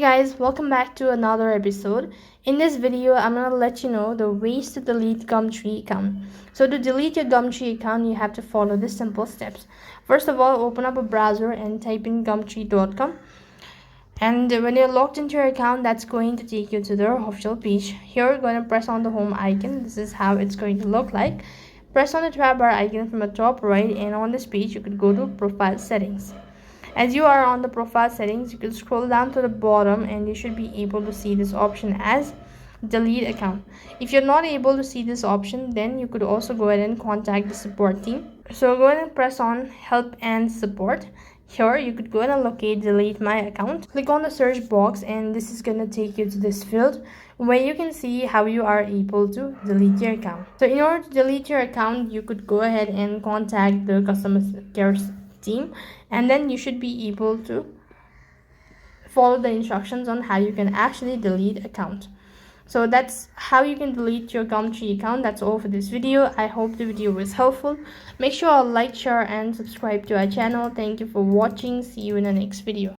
Hey guys, welcome back to another episode. In this video, I'm gonna let you know the ways to delete Gumtree account. So to delete your Gumtree account, you have to follow the simple steps. First of all, open up a browser and type in gumtree.com. And when you're logged into your account, that's going to take you to their official page. Here, you're going to press on the home icon. This is how it's going to look like. Press on the tab bar icon from the top right, and on this page, you could go to profile settings. As you are on the profile settings, you can scroll down to the bottom and you should be able to see this option as delete account. If you're not able to see this option, then you could also go ahead and contact the support team. So go ahead and press on help and support. Here you could go ahead and locate delete my account. Click on the search box and this is going to take you to this field where you can see how you are able to delete your account. So in order to delete your account, you could go ahead and contact the customer care team, and then you should be able to follow the instructions on how you can actually delete account. So that's how you can delete your Gumtree account. That's all for this video. I hope the video was helpful. Make sure to like, share and subscribe to our channel. Thank you for watching. See you in the next video.